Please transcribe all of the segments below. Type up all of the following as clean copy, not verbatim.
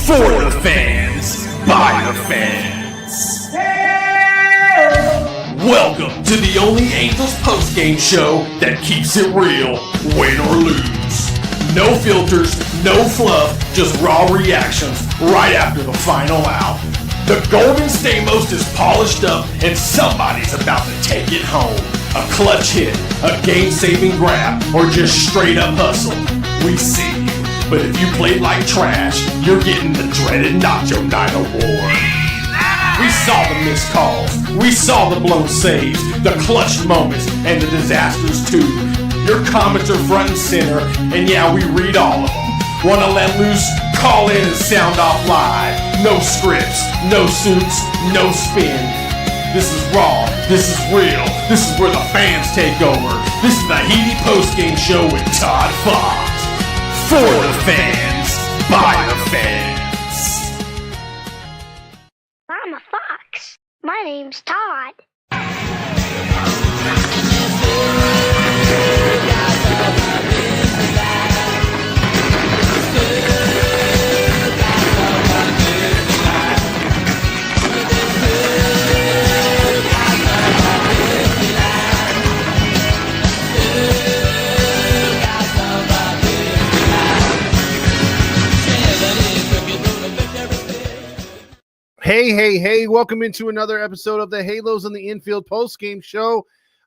For the fans, by the fans. Welcome to the only Angels postgame show that keeps it real, win or lose. No filters, no fluff, just raw reactions right after the final out. The Golden Stamos is polished up and somebody's about to take it home. A clutch hit, a game-saving grab, or just straight up hustle. We see you. But if you played like trash, you're getting the dreaded Nacho Night Award. We saw the missed calls, we saw the blown saves, the clutch moments, and the disasters too. Your comments are front and center, and yeah, we read all of them. Wanna let loose? Call in and sound off live. No scripts, no suits, no spin. This is raw, this is real, this is where the fans take over. This is the Heaty Postgame Show with Todd Fox. For the fans, by the fans. I'm a fox. My name's Todd. Hey, welcome into another episode of the Halos on the Infield Postgame Show.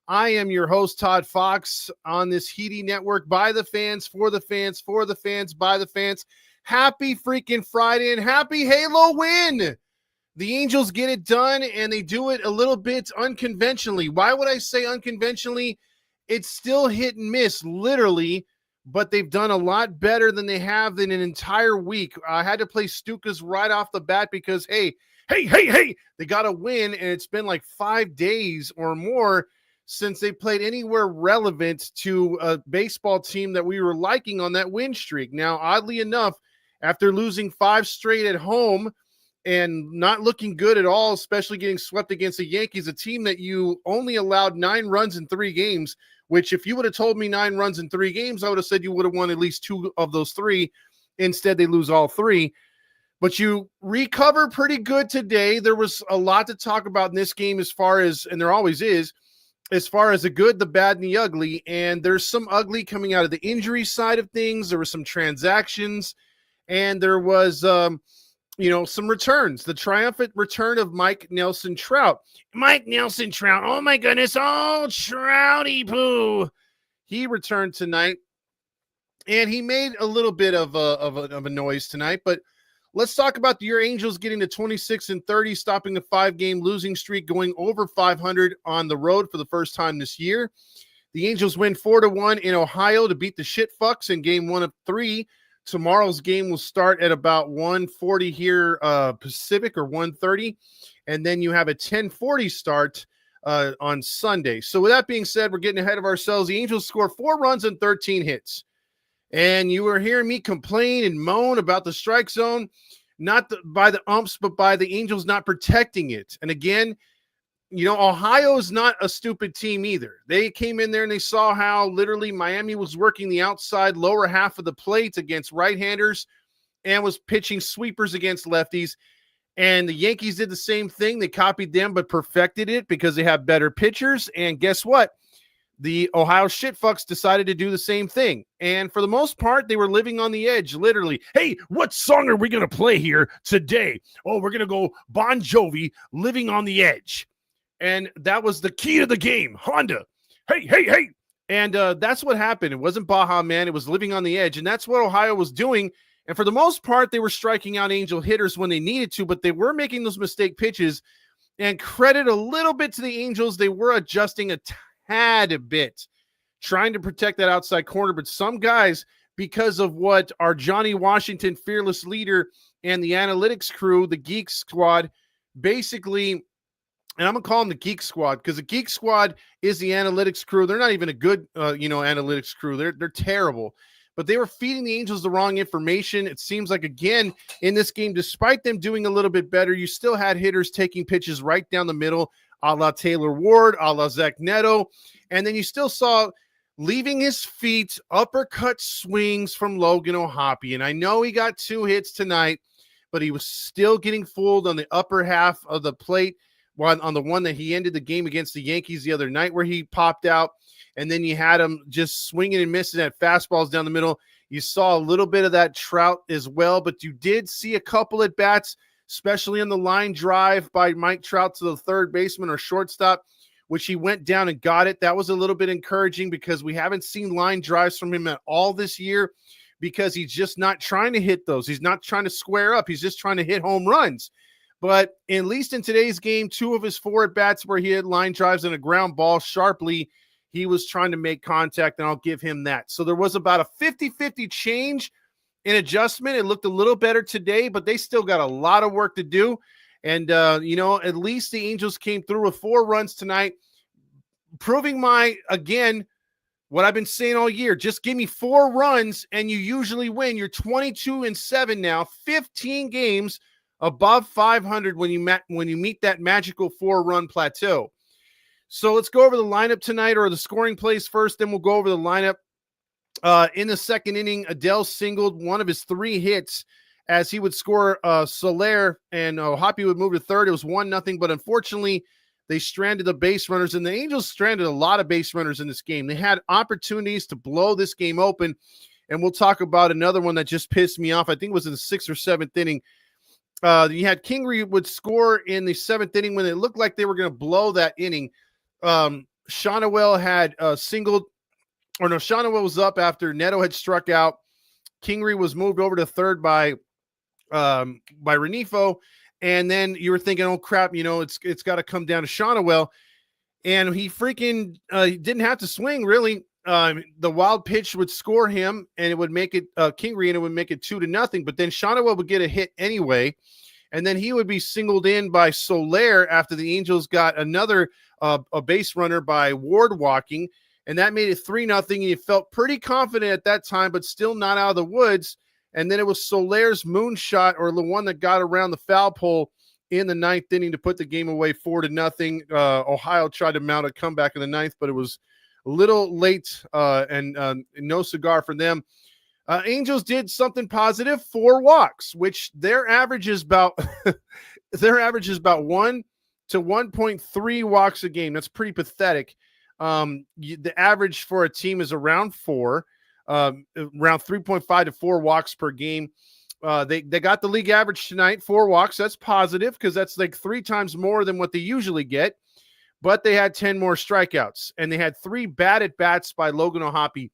I am your host, Todd Fox, on this Heaty network, by the fans, for the fans, for the fans, by the fans. Happy freaking Friday and happy Halo win! The Angels get it done, and they do it a little bit unconventionally. Why would I say unconventionally? It's still hit and miss, literally, but they've done a lot better than they have in an entire week. I had to play Stukas right off the bat because, hey, they got a win, and it's been like 5 days or more since they played anywhere relevant to a baseball team that we were liking on that win streak. Now, oddly enough, after losing 5 straight at home and not looking good at all, especially getting swept against the Yankees, a team that you only allowed 9 runs in 3 games, which if you would have told me 9 runs in 3 games, I would have said you would have won at least 2 of those 3. Instead, they lose all 3. But you recover pretty good today. There was a lot to talk about in this game as far as, and there always is, as far as the good, the bad, and the ugly. And there's some ugly coming out of the injury side of things. There were some transactions, and there was, some returns. The triumphant return of Mike Nelson Trout. Mike Nelson Trout. Oh, my goodness. Oh, Trouty poo. He returned tonight, and he made a little bit of a noise tonight, but let's talk about your Angels getting to 26-30, stopping the 5-game losing streak, going over 500 on the road for the first time this year. The Angels win 4-1 in Ohio to beat the shitfucks in game 1 of 3. Tomorrow's game will start at about 1:40 here Pacific, or 1:30, and then you have a 10:40 start on Sunday. So with that being said, we're getting ahead of ourselves. The Angels score 4 runs and 13 hits. And you were hearing me complain and moan about the strike zone, not by the umps, but by the Angels not protecting it. And again, Ohio is not a stupid team either. They came in there and they saw how literally Miami was working the outside lower half of the plate against right-handers and was pitching sweepers against lefties. And the Yankees did the same thing. They copied them, but perfected it because they have better pitchers. And guess what? The Ohio shitfucks decided to do the same thing. And for the most part, they were living on the edge, literally. Hey, what song are we going to play here today? Oh, we're going to go Bon Jovi, Living on the Edge. And that was the key to the game. Honda, hey. And that's what happened. It wasn't Baja Man. It was Living on the Edge. And that's what Ohio was doing. And for the most part, they were striking out Angel hitters when they needed to, but they were making those mistake pitches. And credit a little bit to the Angels. They were adjusting a tad bit, trying to protect that outside corner. But some guys, because of what our Johnny Washington fearless leader and the analytics crew, the Geek Squad, basically, and I'm going to call them the Geek Squad because the Geek Squad is the analytics crew. They're not even a good, analytics crew. They're terrible. But they were feeding the Angels the wrong information. It seems like, again, in this game, despite them doing a little bit better, you still had hitters taking pitches right down the middle, a la Taylor Ward, a la Zach Neto. And then you still saw leaving his feet, uppercut swings from Logan O'Hoppe. And I know he got 2 hits tonight, but he was still getting fooled on the upper half of the plate on the one that he ended the game against the Yankees the other night where he popped out. And then you had him just swinging and missing at fastballs down the middle. You saw a little bit of that Trout as well, but you did see a couple at bats, especially on the line drive by Mike Trout to the third baseman or shortstop, which he went down and got it. That was a little bit encouraging because we haven't seen line drives from him at all this year because he's just not trying to hit those. He's not trying to square up. He's just trying to hit home runs. But at least in today's game, 2 of his 4 at-bats where he had line drives and a ground ball sharply, he was trying to make contact, and I'll give him that. So there was about a 50-50 change in adjustment. It looked a little better today, but they still got a lot of work to do. And, at least the Angels came through with 4 runs tonight, proving what I've been saying all year. Just give me 4 runs, and you usually win. You're 22-7 now, 15 games above 500 when you meet that magical 4-run plateau. So let's go over the lineup tonight, or the scoring plays first, then we'll go over the lineup. In the second inning, Adele singled one of his 3 hits as he would score Soler, and Hoppy would move to third. It was 1-0, but unfortunately, they stranded the base runners, and the Angels stranded a lot of base runners in this game. They had opportunities to blow this game open, and we'll talk about another one that just pissed me off. I think it was in the 6th or 7th inning. You had Kingery would score in the 7th inning when it looked like they were going to blow that inning. Shonawell had singled, or no, Shonawell was up after Neto had struck out. Kingery was moved over to third by Renifo, and then you were thinking, oh crap, it's got to come down to Shonawell, and he freaking didn't have to swing really. The wild pitch would score him, and it would make it Kingery, and it would make it 2-0. But then Shonawell would get a hit anyway, and then he would be singled in by Soler after the Angels got another a base runner by Ward walking, and that made it 3-0. And you felt pretty confident at that time, but still not out of the woods. And then it was Soler's moonshot, or the one that got around the foul pole in the 9th inning to put the game away 4-0. Ohio tried to mount a comeback in the 9th, but it was a little late and no cigar for them. Angels did something positive, 4 walks, which their average is about 1 to 1.3 walks a game. That's pretty pathetic. The average for a team is around 4, around 3.5 to 4 walks per game. They got the league average tonight, 4 walks. That's positive because that's like 3 times more than what they usually get. But they had 10 more strikeouts, and they had 3 bad at bats by Logan O'Hoppe.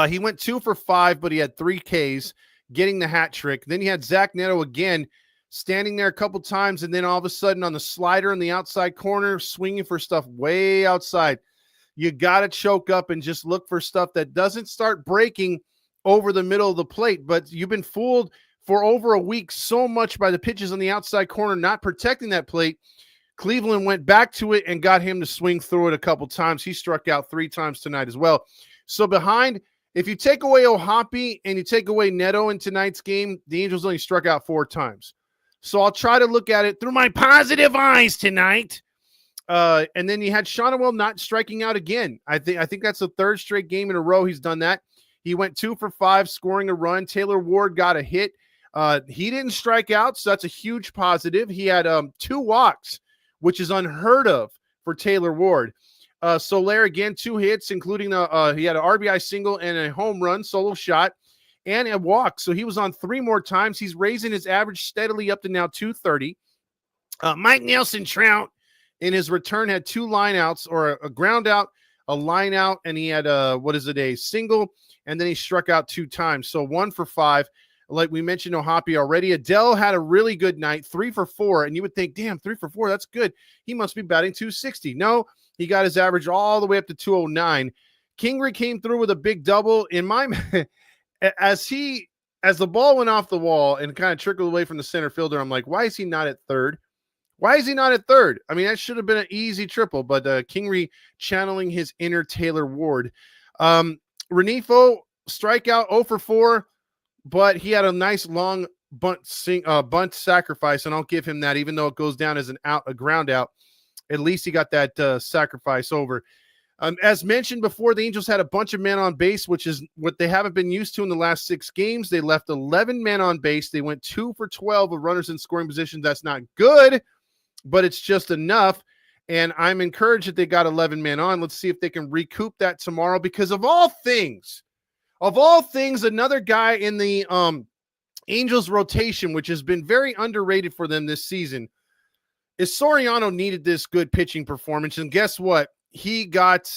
He went 2 for 5, but he had 3 Ks, getting the hat trick. Then you had Zach Neto again, standing there a couple times, and then all of a sudden on the slider in the outside corner, swinging for stuff way outside. You got to choke up and just look for stuff that doesn't start breaking over the middle of the plate. But you've been fooled for over a week so much by the pitches on the outside corner not protecting that plate. Cleveland went back to it and got him to swing through it a couple times. He struck out 3 times tonight as well. So behind, if you take away O'Hoppe and you take away Neto in tonight's game, the Angels only struck out 4 times. So I'll try to look at it through my positive eyes tonight. And then you had Shonawell not striking out again. I think that's the 3rd straight game in a row he's done that. He went 2 for 5, scoring a run. Taylor Ward got a hit. He didn't strike out, so that's a huge positive. He had 2 walks, which is unheard of for Taylor Ward. Soler, again, 2 hits, including he had an RBI single and a home run, solo shot, and a walk. So he was on 3 more times. He's raising his average steadily up to now 230. Mike Nelson Trout, in his return, had 2 lineouts, or a ground out, a line out, and he had a single, and then he struck out 2 times. So 1 for 5. Like we mentioned, O'Hoppe already. Adele had a really good night, 3 for 4, and you would think, damn, 3 for 4, that's good. He must be batting 260. No, he got his average all the way up to 209. Kingery came through with a big double. In my as the ball went off the wall and kind of trickled away from the center fielder, I'm like, why is he not at third? Why is he not at third? I mean, that should have been an easy triple, but Kingery channeling his inner Taylor Ward. Renifo, strikeout 0 for 4. But he had a nice long bunt sacrifice, and I'll give him that, even though it goes down as a ground out. At least he got that sacrifice over. As mentioned before, the Angels had a bunch of men on base, which is what they haven't been used to in the last 6 games. They left 11 men on base. They went 2 for 12 of runners in scoring position. That's not good, but it's just enough. And I'm encouraged that they got 11 men on. Let's see if they can recoup that tomorrow, because of all things, another guy in the Angels rotation, which has been very underrated for them this season, is Soriano needed this good pitching performance. And guess what? He got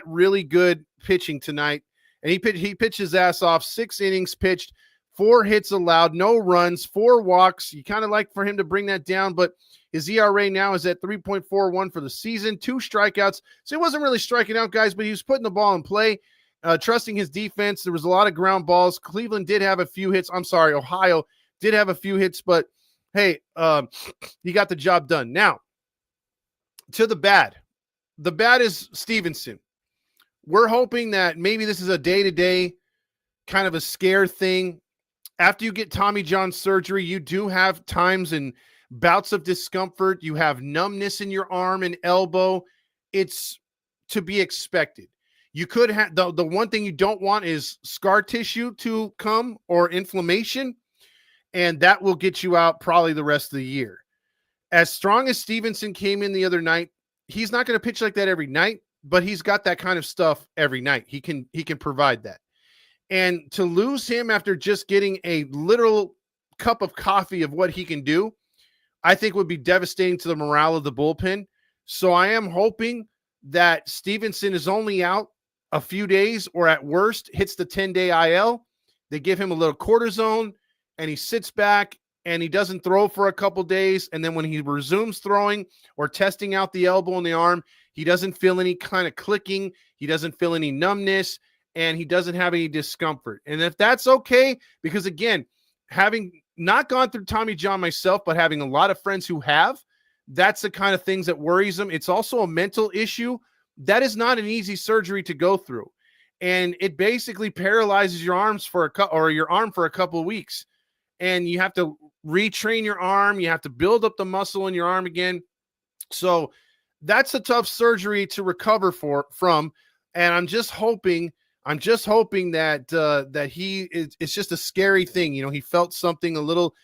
really good pitching tonight, and he pitched his ass off. 6 innings pitched, 4 hits allowed, no runs, 4 walks. You kind of like for him to bring that down, but his ERA now is at 3.41 for the season, 2 strikeouts. So he wasn't really striking out guys, but he was putting the ball in play, trusting his defense. There was a lot of ground balls. Cleveland did have a few hits. Ohio did have a few hits, but hey, he got the job done. Now, to the bad. The bad is Stevenson. We're hoping that maybe this is a day-to-day kind of a scare thing. After you get Tommy John surgery, you do have times and bouts of discomfort. You have numbness in your arm and elbow. It's to be expected. You could have the one thing you don't want is scar tissue to come or inflammation, and that will get you out probably the rest of the year. As strong as Stevenson came in the other night, he's not going to pitch like that every night, but he's got that kind of stuff every night. He can provide that. And to lose him after just getting a literal cup of coffee of what he can do, I think would be devastating to the morale of the bullpen. So I am hoping that Stevenson is only out a few days, or at worst hits the 10-day IL. They give him a little cortisone and he sits back and he doesn't throw for a couple days. And then when he resumes throwing or testing out the elbow and the arm, he doesn't feel any kind of clicking. He doesn't feel any numbness, and he doesn't have any discomfort. And if that's okay, because again, having not gone through Tommy John myself, but having a lot of friends who have, that's the kind of things that worries them. It's also a mental issue. That is not an easy surgery to go through. And it basically paralyzes your arm for a couple of weeks. And you have to retrain your arm. You have to build up the muscle in your arm again. So that's a tough surgery to recover from. And I'm just hoping that it's just a scary thing. You know, he felt something a little,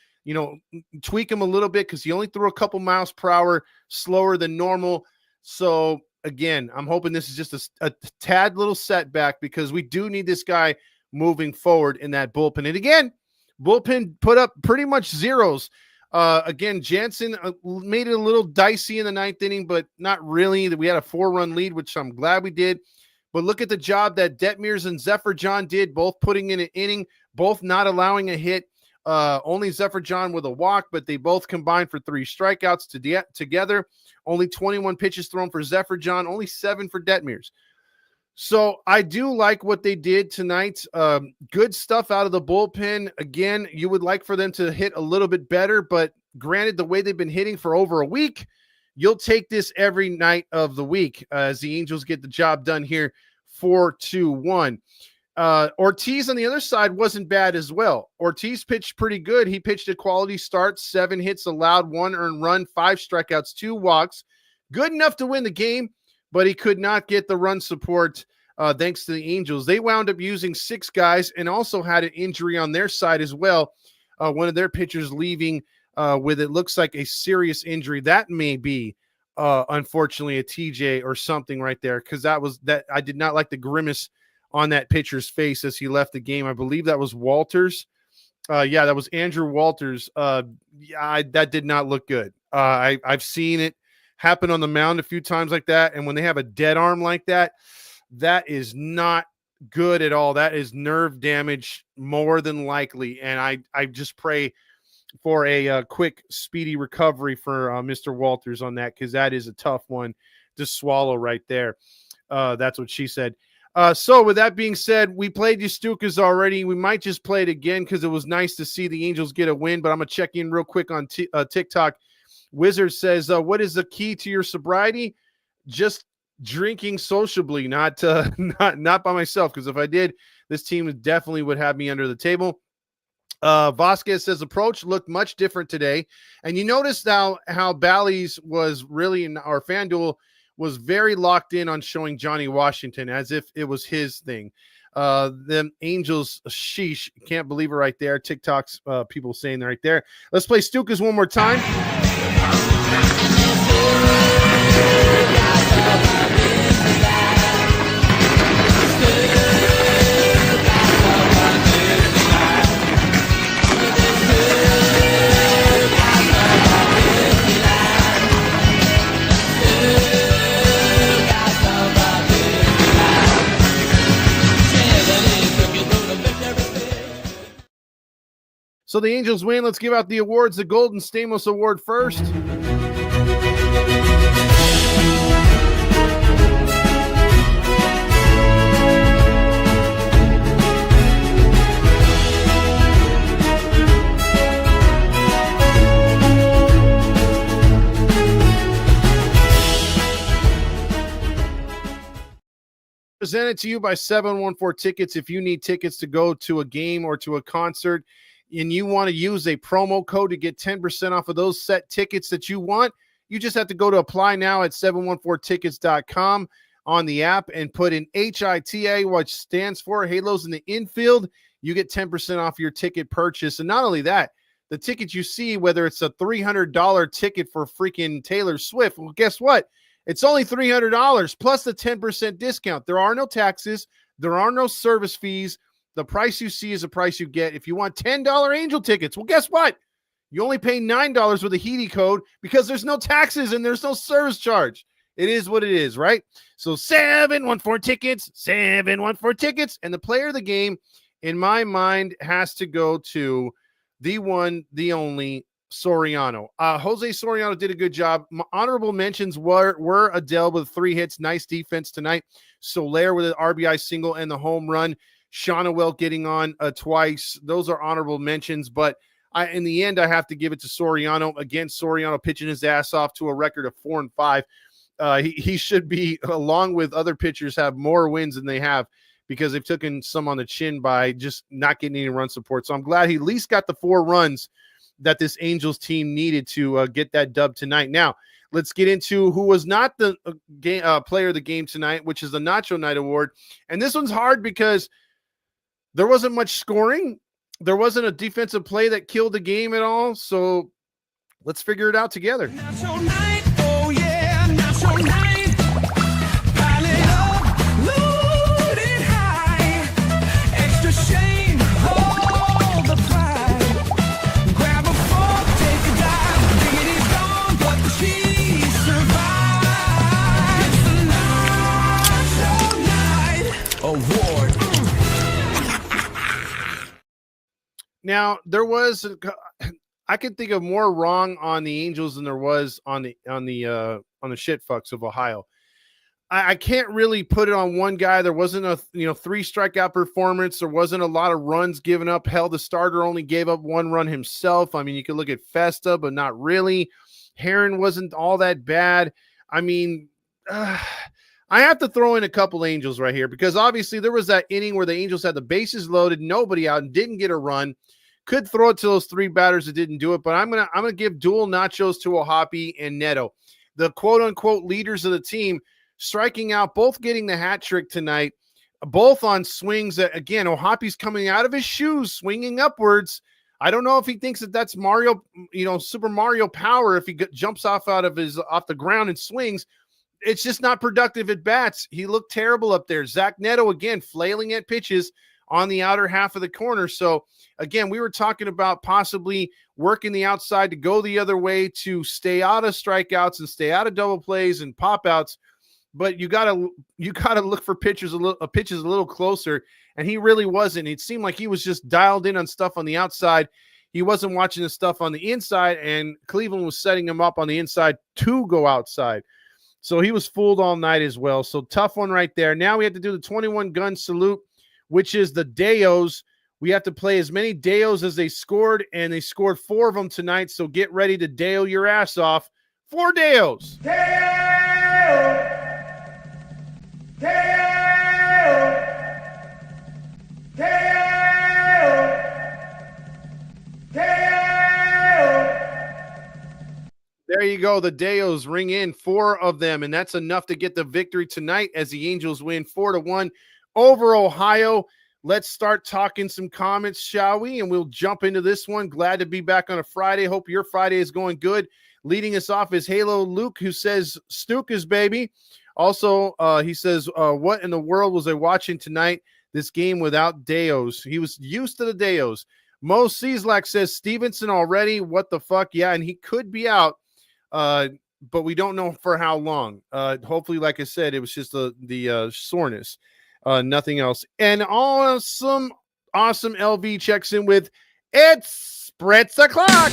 tweak him a little bit because he only threw a couple miles per hour slower than normal. So again, I'm hoping this is just a tad little setback, because we do need this guy moving forward in that bullpen. And again, bullpen put up pretty much zeros. Again, Jansen made it a little dicey in the 9th inning, but not really. We had a 4-run lead, which I'm glad we did. But look at the job that Detmers and Zephyr John did, both putting in an inning, both not allowing a hit. Only Zephyr John with a walk, but they both combined for 3 strikeouts together. Only 21 pitches thrown for Zephyr John, only 7 for Detmers. So I do like what they did tonight. Good stuff out of the bullpen. Again, you would like for them to hit a little bit better, but granted, the way they've been hitting for over a week, you'll take this every night of the week as the Angels get the job done here 4-2-1. Ortiz on the other side wasn't bad as well. Ortiz pitched pretty good. He pitched a quality start, 7 hits allowed, 1 earned run, 5 strikeouts, 2 walks. Good enough to win the game, but he could not get the run support thanks to the Angels. They wound up using 6 guys and also had an injury on their side as well. One of their pitchers leaving with it looks like a serious injury. That may be, unfortunately, a TJ or something right there, because that I did not like the grimace on that pitcher's face as he left the game. I believe that was Walters. That was Andrew Walters. That did not look good. I've seen it happen on the mound a few times like that, and when they have a dead arm like that, that is not good at all. That is nerve damage more than likely, and I just pray for a quick, speedy recovery for Mr. Walters on that, because that is a tough one to swallow right there. That's what she said. So with that being said, we played Stukas already. We might just play it again because it was nice to see the Angels get a win, but I'm going to check in real quick on TikTok. Wizard says, what is the key to your sobriety? Just drinking sociably, not by myself, because if I did, this team definitely would have me under the table. Vasquez says approach looked much different today. And you notice now how Bally's was really in our FanDuel was very locked in on showing Johnny Washington as if it was his thing. Them Angels, sheesh, can't believe it right there. TikTok's people saying right there. Let's play Stukas one more time. So the Angels win. Let's give out the awards. The Golden Stamos Award first. Presented to you by 714 Tickets. If you need tickets to go to a game or to a concert, and you want to use a promo code to get 10% off of those set tickets that you want, you just have to go to apply now at 714tickets.com on the app and put in HITA, which stands for Halos in the Infield. You get 10% off your ticket purchase. And not only that, the ticket you see, whether it's a $300 ticket for freaking Taylor Swift, well, guess what? It's only $300 plus the 10% discount. There are no taxes. There are no service fees. The price you see is the price you get. If you want $10 Angel tickets, well, guess what? You only pay $9 with a Heedy code because there's no taxes and there's no service charge. It is what it is, right? So 714 Tickets, 714 Tickets. And the player of the game, in my mind, has to go to the one, the only, Soriano. Jose Soriano did a good job. Honorable mentions were Adele with 3 hits. Nice defense tonight. Soler with an RBI single and the home run. Shonawell getting on twice. Those are honorable mentions, but in the end, I have to give it to Soriano. Again, Soriano pitching his ass off to a record of 4-5. He should be, along with other pitchers, have more wins than they have because they've taken some on the chin by just not getting any run support. So I'm glad he at least got the 4 runs that this Angels team needed to get that dub tonight. Now, let's get into who was not the player of the game tonight, which is the Nacho Night Award. And this one's hard because there wasn't much scoring. There wasn't a defensive play that killed the game at all. So let's figure it out together. Nacho Night, oh yeah, Nacho Night. Pile it up, load it high. Extra shame, hold the pride. Grab a fork, take a dive. Dignity's gone, but she survived. It's the Nacho Night Award. Now, there was I could think of more wrong on the Angels than there was on the shit fucks of Ohio. I can't really put it on one guy. There wasn't a 3 strikeout performance. There wasn't a lot of runs given up. Hell, the starter only gave up 1 run himself. I mean, you could look at Festa, but not really. Heron wasn't all that bad. I mean, I have to throw in a couple Angels right here because obviously there was that inning where the Angels had the bases loaded, nobody out, and didn't get a run. Could throw it to those 3 batters that didn't do it, but I'm gonna give dual nachos to Ohapi and Neto, the quote unquote leaders of the team, striking out, both getting the hat trick tonight, both on swings that, again, Ohapi's coming out of his shoes, swinging upwards. I don't know if he thinks that that's Mario, Super Mario power. If he jumps off the ground and swings, it's just not productive at bats. He looked terrible up there. Zach Neto again flailing at pitches on the outer half of the corner. So again, we were talking about possibly working the outside to go the other way to stay out of strikeouts and stay out of double plays and pop outs. But you gotta look for pitches a little closer, and he really wasn't. It seemed like he was just dialed in on stuff on the outside. He wasn't watching the stuff on the inside, and Cleveland was setting him up on the inside to go outside. So he was fooled all night as well. So tough one right there. Now we have to do the 21-gun salute, which is the Deos. We have to play as many Deos as they scored, and they scored 4 of them tonight. So get ready to Deo your ass off. 4 Deos. Deo! Deo! Deo! Deo! There you go. The Deos ring in 4 of them, and that's enough to get the victory tonight as the Angels win 4-1 over Ohio. Let's start talking some comments, shall we? And we'll jump into this one. Glad to be back on a Friday. Hope your Friday is going good. Leading us off is Halo Luke, who says, Stukas, baby. Also, he says, what in the world was I watching tonight? This game without Deos. He was used to the Deos. Mo Cieslak says, Stevenson already? What the fuck? Yeah, and he could be out, but we don't know for how long. Hopefully, like I said, it was just the soreness. Nothing else. And awesome LV checks in with, it's Spritz O'Clock.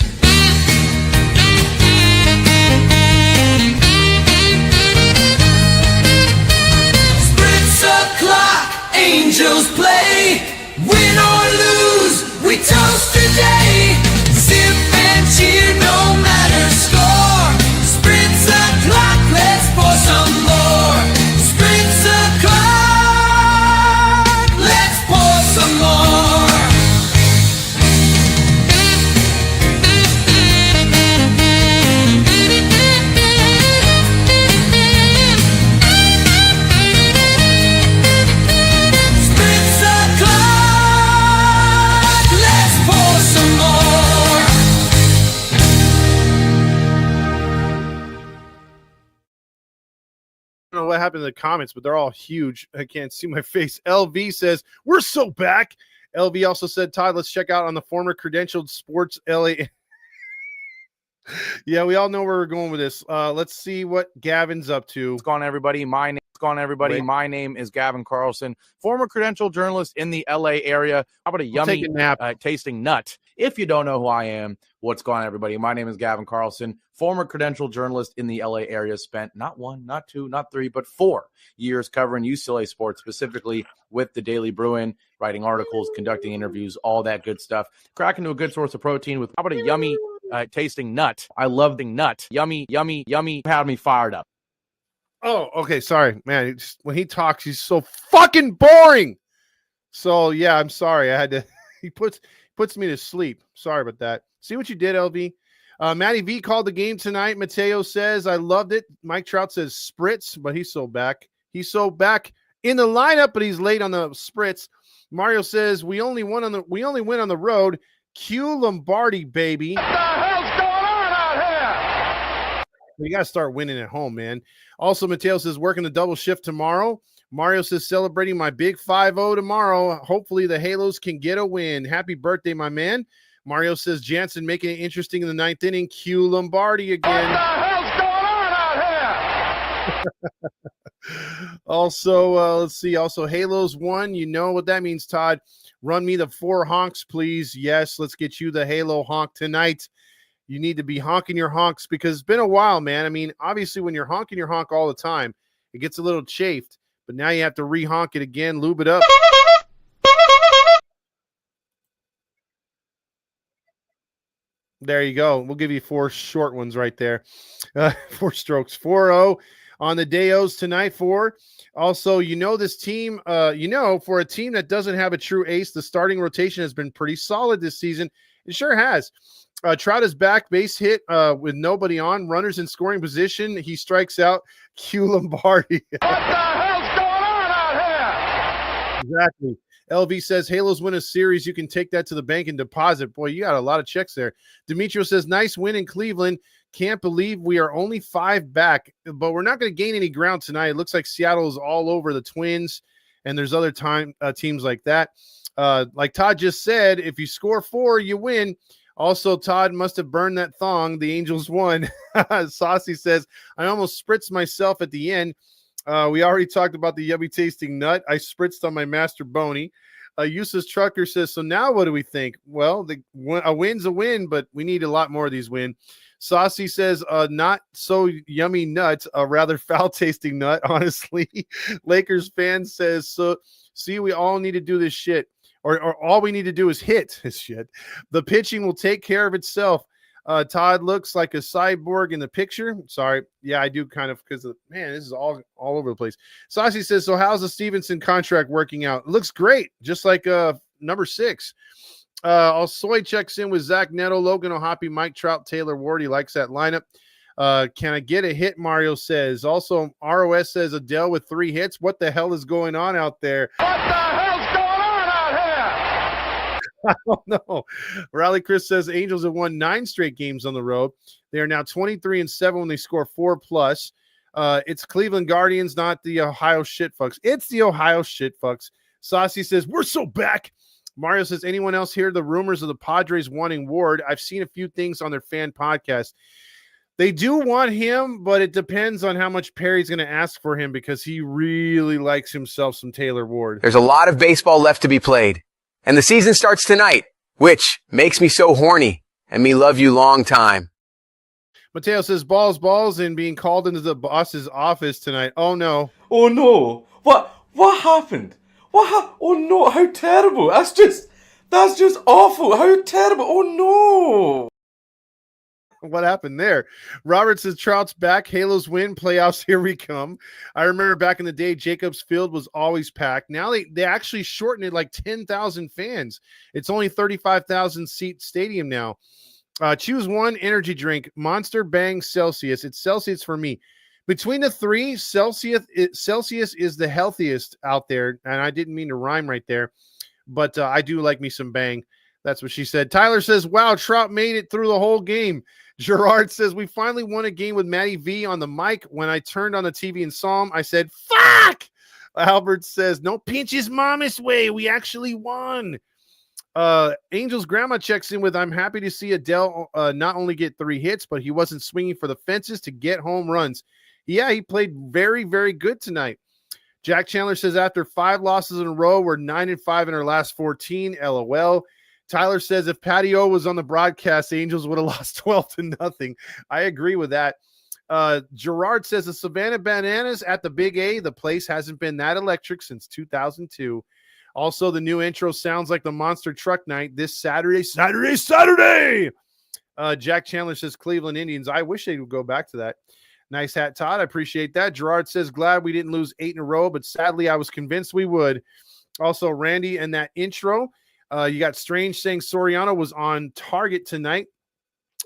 O'Clock, Angels play, win or lose, we toast today, sip and cheer, no matter score, Spritz O'Clock, let's pour some more, Spritz O'Clock, let's pour some more. I don't know what happened to the comments, but they're all huge. I can't see my face. LV says, we're so back. LV also said, Todd, let's check out on the former credentialed sports LA. Yeah, we all know where we're going with this. Let's see what Gavin's up to. What's going on, everybody? My name is Gavin Carlson, former credentialed journalist in the LA area. How about a yummy tasting nut? If you don't know who I am, what's going on, everybody? My name is Gavin Carlson, former credentialed journalist in the LA area. Spent not 1, not 2, not 3, but 4 years covering UCLA sports, specifically with the Daily Bruin, writing articles, conducting interviews, all that good stuff. Crack into a good source of protein with, how about a yummy tasting nut? I love the nut. Yummy, yummy, yummy. Had me fired up. Oh, okay. Sorry, man. When he talks, he's so fucking boring. So yeah, I'm sorry. I had to. He puts me to sleep. Sorry about that. See what you did, LV. Matty V called the game tonight. Mateo says, I loved it. Mike Trout says Spritz, but he's so back. He's so back in the lineup, but he's late on the Spritz. Mario says, we only win on the road. Q Lombardi, baby. What the hell's going on out here? You got to start winning at home, man. Also, Mateo says, working the double shift tomorrow. Mario says, celebrating my big 5-0 tomorrow. Hopefully the Halos can get a win. Happy birthday, my man. Mario says, Jansen making it interesting in the 9th inning. Q Lombardi again. What the hell's going on out here? Also, let's see. Also, Halos won. You know what that means, Todd. Run me the 4 honks, please. Yes, let's get you the Halo honk tonight. You need to be honking your honks because it's been a while, man. I mean, obviously, when you're honking your honk all the time, it gets a little chafed. But now you have to re-honk it again, lube it up. There you go. We'll give you 4 short ones right there. 4 strokes. 4-0 on the Deos tonight. 4. Also, this team, for a team that doesn't have a true ace, the starting rotation has been pretty solid this season. It sure has. Trout is back, base hit with nobody on. Runners in scoring position. He strikes out Q Lombardi. What the hell's going on out here? Exactly. LV says, Halos win a series. You can take that to the bank and deposit. Boy, you got a lot of checks there. Demetrio says, nice win in Cleveland. Can't believe we are only 5 back, but we're not going to gain any ground tonight. It looks like Seattle is all over the Twins, and there's other teams like that. Like Todd just said, if you score 4, you win. Also, Todd must have burned that thong. The Angels won. Saucy says, I almost spritzed myself at the end. We already talked about the yummy tasting nut. I spritzed on my master Boney. Useless Trucker says, so now what do we think? Well, a win's a win, but we need a lot more of these wins. Saucy says, not so yummy nut, a rather foul tasting nut, honestly. Lakers fan says, so see, we all need to do this shit. Or all we need to do is hit this shit. The pitching will take care of itself. Todd looks like a cyborg in the picture. Sorry. Yeah, I do kind of because, man, this is all over the place. Saucy says, so how's the Stevenson contract working out? It looks great, just like number 6. Soy checks in with Zach Neto, Logan O'Hoppe, Mike Trout, Taylor Ward. He likes that lineup. Can I get a hit? Mario says. Also, ROS says Adele with 3 hits. What the hell is going on out there? What the hell's going on out here? I don't know. Raleigh Chris says Angels have won 9 straight games on the road. They are now 23-7 when they score 4+. It's Cleveland Guardians, not the Ohio shitfucks. It's the Ohio shitfucks. Saucy says, we're so back. Mario says, anyone else hear the rumors of the Padres wanting Ward? I've seen a few things on their fan podcast. They do want him, but it depends on how much Perry's going to ask for him because he really likes himself some Taylor Ward. There's a lot of baseball left to be played, and the season starts tonight, which makes me so horny and me love you long time. Mateo says, balls, and being called into the boss's office tonight. Oh, no. Oh, no. What happened? Oh, no. How terrible. That's just awful. How terrible. Oh, no. What happened there? Robert says Trout's back. Halos win. Playoffs. Here we come. I remember back in the day, Jacobs Field was always packed. Now they actually shortened it like 10,000 fans. It's only 35,000 seat stadium now. Choose one energy drink. Monster, Bang, Celsius. It's Celsius for me. Between the 3, Celsius is the healthiest out there. And I didn't mean to rhyme right there, but I do like me some Bang. That's what she said. Tyler says, wow, Trout made it through the whole game. Gerard says, we finally won a game with Matty V on the mic. When I turned on the TV and saw him, I said, fuck! Albert says, no pinches mama's way. We actually won. Angel's grandma checks in with, I'm happy to see Adele not only get 3 hits, but he wasn't swinging for the fences to get home runs. Yeah, he played very, very good tonight. Jack Chandler says, after 5 losses in a row, we're 9-5 in our last 14. LOL. Tyler says if Patty O was on the broadcast, the Angels would have lost 12-0. I agree with that. Gerard says the Savannah Bananas at the Big A. The place hasn't been that electric since 2002. Also, the new intro sounds like the Monster Truck Night this Saturday. Jack Chandler says Cleveland Indians. I wish they would go back to that. Nice hat, Todd. I appreciate that. Gerard says glad we didn't lose 8 in a row, but sadly I was convinced we would. Also, Randy and that intro. You got Strange saying Soriano was on target tonight.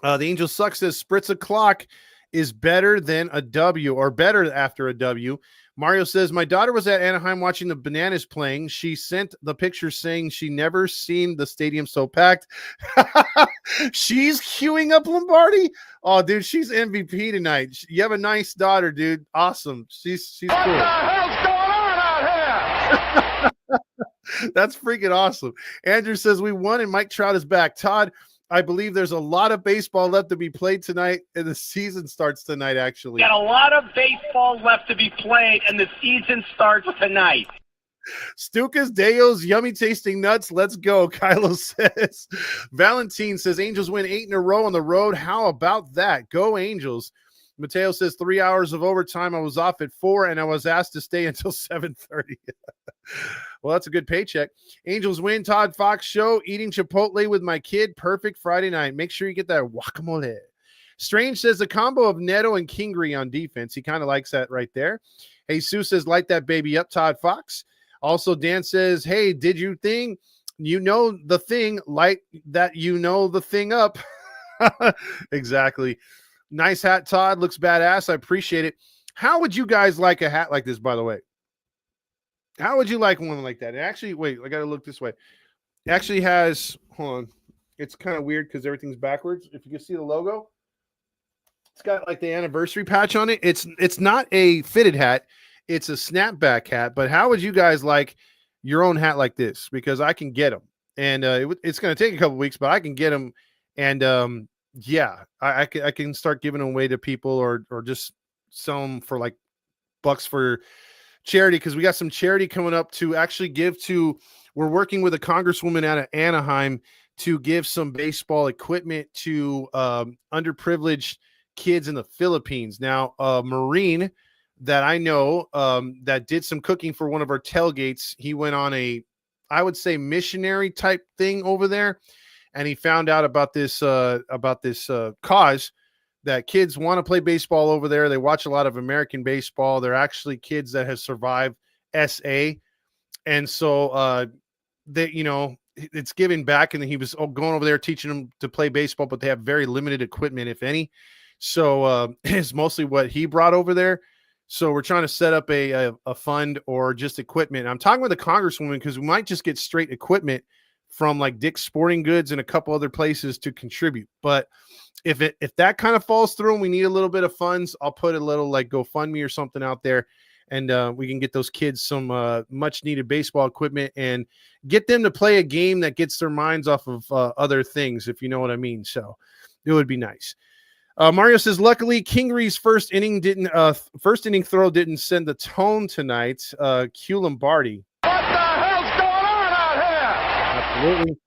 The Angels suck says Spritz O'Clock is better than a W or better after a W. Mario says, my daughter was at Anaheim watching the Bananas playing. She sent the picture saying she never seen the stadium so packed. She's queuing up Lombardi. Oh, dude, she's MVP tonight. You have a nice daughter, dude. Awesome. She's cool. What the hell's going on out here? That's freaking awesome. Andrew says we won and Mike Trout is back. Todd, I believe there's a lot of baseball left to be played tonight, and the season starts tonight, actually. Got a lot of baseball left to be played, and the season starts tonight. Stukas, Deos, yummy tasting nuts. Let's go, Kylo says. Valentin says Angels win 8 in a row on the road. How about that? Go Angels. Mateo says 3 hours of overtime. I was off at 4, and I was asked to stay until 7:30. Well, that's a good paycheck. Angels win. Todd Fox show. Eating Chipotle with my kid. Perfect Friday night. Make sure you get that guacamole. Strange says the combo of Neto and Kingery on defense. He kind of likes that right there. Jesus says light that baby up, Todd Fox. Also, Dan says, hey, did you think you know the thing? Light that you know the thing up. Exactly. Nice hat, Todd. Looks badass. I appreciate it. How would you guys like a hat like this, by the way? How would you like one like that? It actually, wait, I got to look this way. It actually has, hold on. It's kind of weird because everything's backwards. If you can see the logo, it's got like the anniversary patch on it. It's not a fitted hat. It's a snapback hat. But how would you guys like your own hat like this? Because I can get them. And it's going to take a couple weeks, but I can get them. And yeah, I can start giving them away to people or just sell them for like bucks for charity, because we got some charity coming up to actually give to. We're working with a congresswoman out of Anaheim to give some baseball equipment to underprivileged kids in the Philippines. Now, a Marine that I know that did some cooking for one of our tailgates, he went on a, I would say, missionary type thing over there, and he found out about this cause that kids want to play baseball over there. They watch a lot of American baseball. They're actually kids that have survived SA. And so it's giving back. And he was going over there teaching them to play baseball, but they have very limited equipment, if any. So it's mostly what he brought over there. So we're trying to set up a fund or just equipment. I'm talking with the Congresswoman because we might just get straight equipment from like Dick's Sporting Goods and a couple other places to contribute. But if that kind of falls through and we need a little bit of funds, I'll put a little like GoFundMe or something out there, and we can get those kids some much needed baseball equipment and get them to play a game that gets their minds off of other things, if you know what I mean. So it would be nice. Mario says, luckily Kingery's first inning throw didn't send the tone tonight. Q Lombardi. What the hell's going on out here? Absolutely.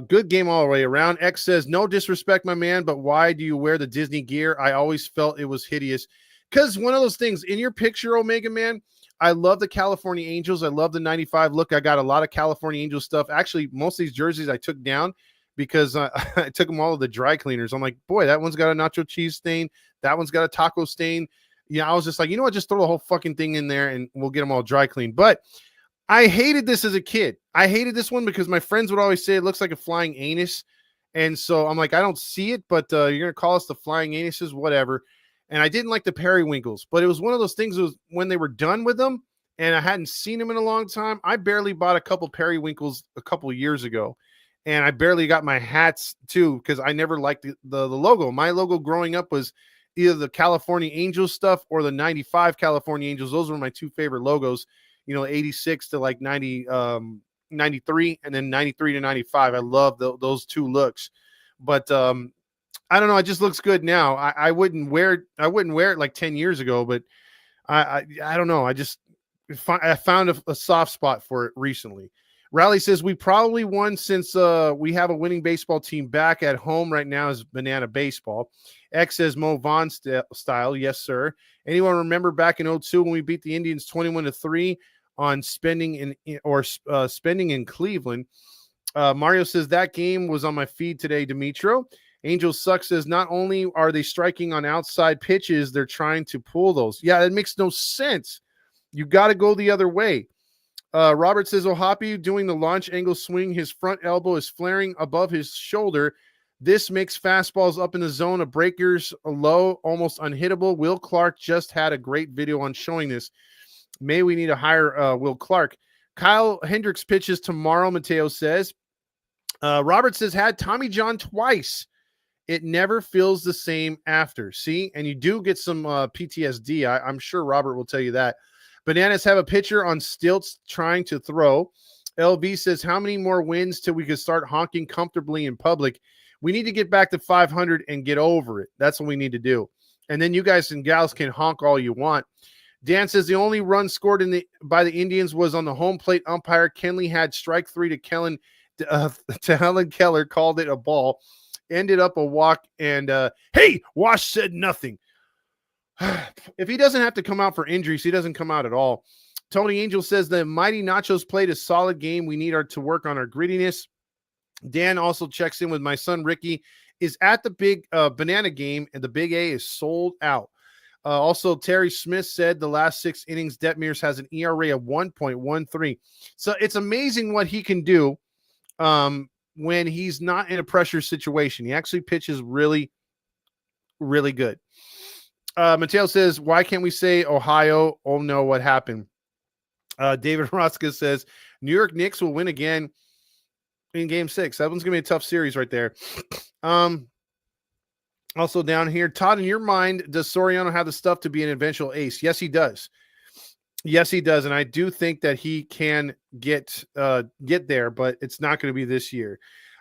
Good game all the way around. X says, no disrespect, my man, but why do you wear the Disney gear? I always felt it was hideous. Because one of those things in your picture, Omega Man, I love the California Angels. I love the 95 look. I got a lot of California Angels stuff. Actually, most of these jerseys I took down because I took them all to the dry cleaners. I'm like, boy, that one's got a nacho cheese stain. That one's got a taco stain. Yeah, I was just like, you know what? Just throw the whole fucking thing in there and we'll get them all dry cleaned. But I hated this as a kid. I hated this one because my friends would always say it looks like a flying anus. And so I'm like, I don't see it, but you're going to call us the flying anuses, whatever. And I didn't like the periwinkles, but it was one of those things was when they were done with them and I hadn't seen them in a long time. I barely bought a couple periwinkles a couple of years ago. And I barely got my hats too, because I never liked the logo. My logo growing up was either the California Angels stuff or the 95 California Angels. Those were my two favorite logos, 86 to like 93 and then 93 to 95. I love those two looks. But I don't know. It just looks good now. I wouldn't wear it like 10 years ago, but I don't know. I found a soft spot for it recently. Raleigh says, we probably won since we have a winning baseball team back at home right now is Banana Baseball. X says Mo Vaughn style. Yes, sir. Anyone remember back in 2002 when we beat the Indians 21-3 on spending in Cleveland? Mario says that game was on my feed today, Dimitro. Angels Suck says not only are they striking on outside pitches, they're trying to pull those. Yeah, that makes no sense. You got to go the other way. Robert says, Ohapi doing the launch angle swing. His front elbow is flaring above his shoulder. This makes fastballs up in the zone of breakers low, almost unhittable. Will Clark just had a great video on showing this. May we need to hire Will Clark. Kyle Hendricks pitches tomorrow, Mateo says. Robert says, had Tommy John twice. It never feels the same after. See, and you do get some PTSD. I'm sure Robert will tell you that. Bananas have a pitcher on stilts trying to throw. LV says, how many more wins till we can start honking comfortably in public? We need to get back to 500 and get over it. That's what we need to do. And then you guys and gals can honk all you want. Dan says the only run scored by the Indians was on the home plate umpire. Kenley had strike 3 to Kellen to Helen Keller, called it a ball. Ended up a walk, and hey, Wash said nothing. If he doesn't have to come out for injuries, he doesn't come out at all. Tony Angel says the Mighty Nachos played a solid game. We need to work on our grittiness. Dan also checks in with my son Ricky is at the big banana game, and the Big A is sold out. Also, Terry Smith said the last 6 innings, Detmers has an ERA of 1.13. So it's amazing what he can do when he's not in a pressure situation. He actually pitches really, really good. Mateo says, why can't we say Ohio? Oh, no, what happened? David Roska says, New York Knicks will win again in Game 6. That one's going to be a tough series right there. Also down here, Todd, in your mind, does Soriano have the stuff to be an eventual ace? Yes, he does. Yes, he does. And I do think that he can get there, but it's not going to be this year.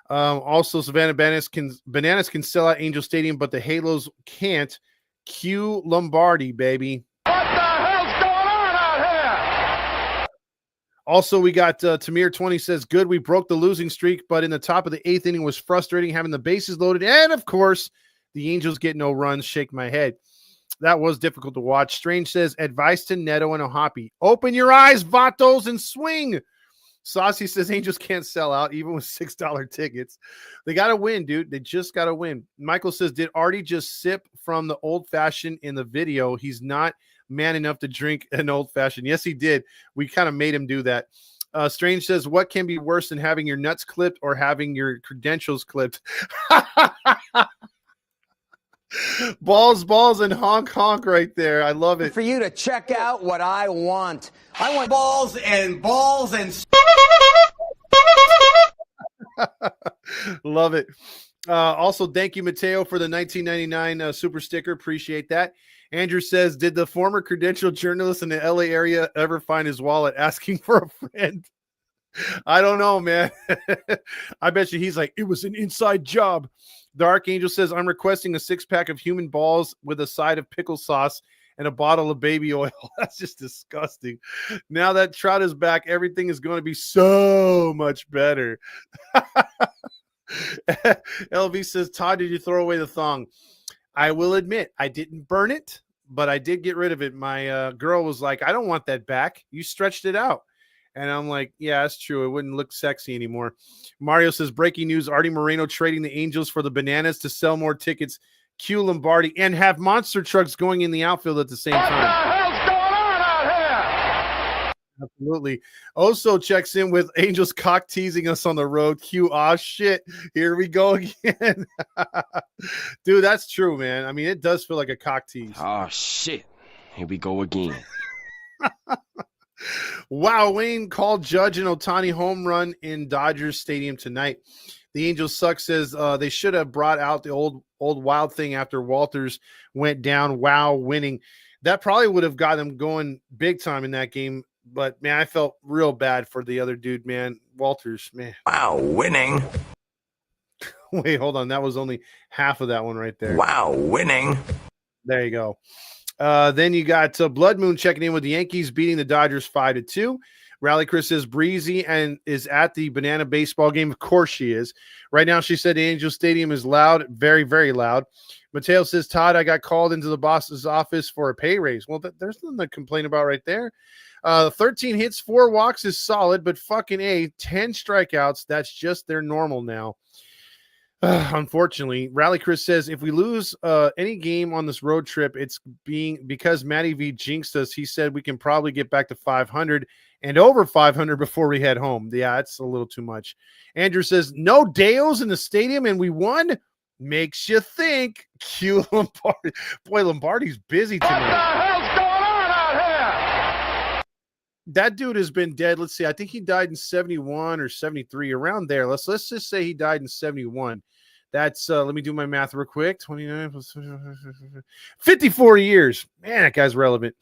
Also, Savannah Bananas can sell out Angel Stadium, but the Halos can't. Q Lombardi, baby. What the hell's going on out here? Also, we got Tamir 20 says, good, we broke the losing streak, but in the top of the 8th inning was frustrating having the bases loaded. And, of course, the Angels get no runs. Shake my head. That was difficult to watch. Strange says, advice to Neto and Ohapi. Open your eyes, Vatos, and swing. Saucy says Angels can't sell out even with $6 tickets. They got to win, dude. They just got to win. Michael says, did Artie just sip from the old-fashioned in the video? He's not man enough to drink an old-fashioned. Yes, he did. We kind of made him do that. Strange says, what can be worse than having your nuts clipped or having your credentials clipped? balls, and honk right there. I love it. For you to check out what I want. I want balls and. Love it. Also, thank you, Mateo, for the 1999 super sticker. Appreciate that. Andrew says, did the former credentialed journalist in the LA area ever find his wallet asking for a friend? I don't know, man. I bet you he's like, it was an inside job. The Archangel says, I'm requesting a 6-pack of human balls with a side of pickle sauce and a bottle of baby oil. That's just disgusting. Now that Trout is back, everything is going to be so much better. LV says, Todd, did you throw away the thong? I will admit, I didn't burn it, but I did get rid of it. My girl was like, I don't want that back. You stretched it out. And I'm like, yeah, that's true. It wouldn't look sexy anymore. Mario says, breaking news, Artie Moreno trading the Angels for the Bananas to sell more tickets, Q Lombardi, and have monster trucks going in the outfield at the same time. What the hell's going on out here? Absolutely. Oso checks in with Angels cock teasing us on the road. Q, shit. Here we go again. Dude, that's true, man. I mean, it does feel like a cock tease. Oh, shit. Here we go again. Wow, Wayne called Judge and Ohtani home run in Dodgers Stadium tonight. The Angels suck says they should have brought out the old wild thing after Walters went down. Wow, winning. That probably would have got them going big time in that game. But, man, I felt real bad for the other dude, man. Walters, man. Wow, winning. Wait, hold on. That was only half of that one right there. Wow, winning. There you go. Then you got Blood Moon checking in with the Yankees beating the Dodgers 5-2. Rally Chris says Breezy and is at the Banana baseball game. Of course she is. Right now she said the Angel Stadium is loud, very, very loud. Mateo says, Todd, I got called into the boss's office for a pay raise. Well, there's nothing to complain about right there. 13 hits, 4 walks is solid, but fucking 10 strikeouts. That's just their normal now. Unfortunately, Rally Chris says if we lose any game on this road trip, it's because Matty V jinxed us. He said we can probably get back to 500 and over 500 before we head home. Yeah, it's a little too much. Andrew says no Deos in the stadium and we won. Makes you think. Q Lombardi. Boy, Lombardi's busy tonight. What the hell's going on out here? That dude has been dead. Let's see. I think he died in 71 or 73, around there. Let's just say he died in 71. That's let me do my math real quick. 29 plus 54 years. Man, that guy's relevant.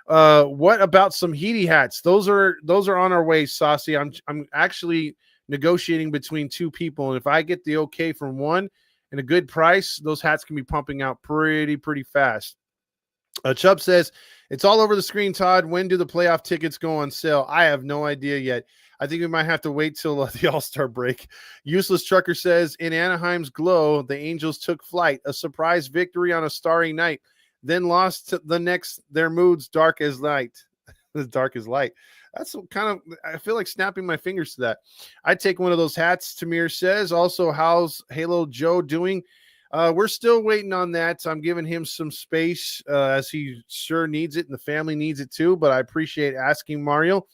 What about some Heaty hats? Those are on our way, Saucy. I'm actually negotiating between 2 people, and if I get the okay from one and a good price, those hats can be pumping out pretty fast. Chubb says it's all over the screen, Todd. When do the playoff tickets go on sale? I have no idea yet. I think we might have to wait till the All-Star break. Useless Trucker says, in Anaheim's glow, the Angels took flight. A surprise victory on a starry night. Then lost to the next, their moods dark as night. As dark as light. That's kind of, I feel like snapping my fingers to that. I'd take one of those hats, Tamir says. Also, how's Halo Joe doing? We're still waiting on that. I'm giving him some space as he sure needs it, and the family needs it too. But I appreciate asking, Mario.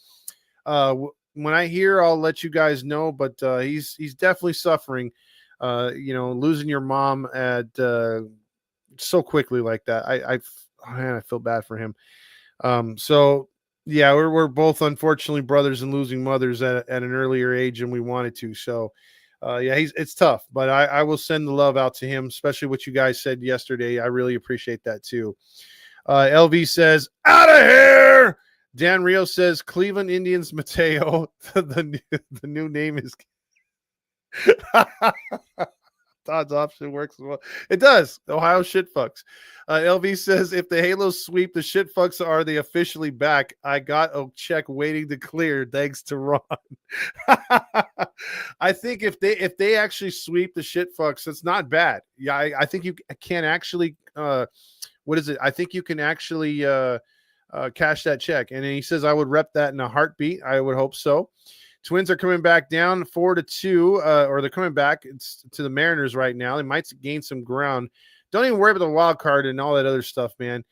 When I hear, I'll let you guys know. But he's definitely suffering. Losing your mom at so quickly like that. I feel bad for him. So yeah, we're both unfortunately brothers and losing mothers at an earlier age than we wanted to. So. Yeah, it's tough, but I will send the love out to him, especially what you guys said yesterday. I really appreciate that too. LV says, out of here. Dan Rio says, Cleveland Indians Mateo. the new name is Todd's option works as well. It does. Ohio shit fucks. LV says, if the Halos sweep, the shit fucks are they officially back. I got a check waiting to clear. Thanks to Ron. I think if they actually sweep the shit fucks, it's not bad. Yeah, I think you can actually what is it? I think you can actually cash that check. And then he says, I would rep that in a heartbeat. I would hope so. Twins are coming back down 4-2, or they're coming back to the Mariners right now. They might gain some ground. Don't even worry about the wild card and all that other stuff, man.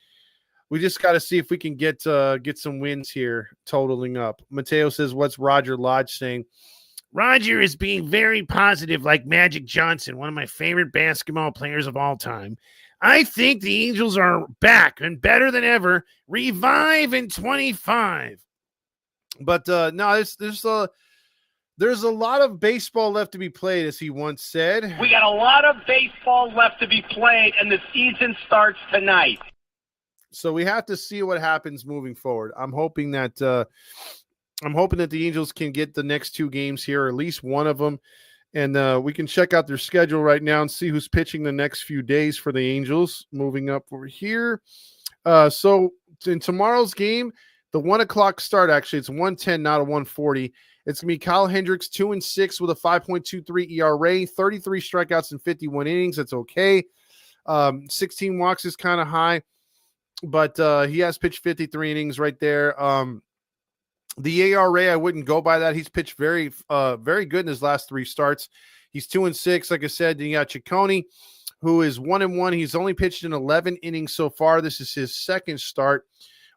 We just got to see if we can get some wins here, totaling up. Mateo says, what's Roger Lodge saying? Roger is being very positive like Magic Johnson, one of my favorite basketball players of all time. I think the Angels are back and better than ever. Revive in 25. But no, there's a lot of baseball left to be played, as he once said. We got a lot of baseball left to be played, and the season starts tonight. So we have to see what happens moving forward. I'm hoping that the Angels can get the next 2 games here, or at least one of them. And we can check out their schedule right now and see who's pitching the next few days for the Angels. Moving up over here. So in tomorrow's game, the 1 o'clock start, actually, it's 110, not a 140. It's going to be Kyle Hendricks, 2-6 with a 5.23 ERA, 33 strikeouts in 51 innings. That's okay. 16 walks is kind of high, but he has pitched 53 innings right there. The ERA, I wouldn't go by that. He's pitched very good in his last 3 starts. He's 2-6, like I said. Then you got Ciccone, who is 1-1. He's only pitched in 11 innings so far. This is his third start,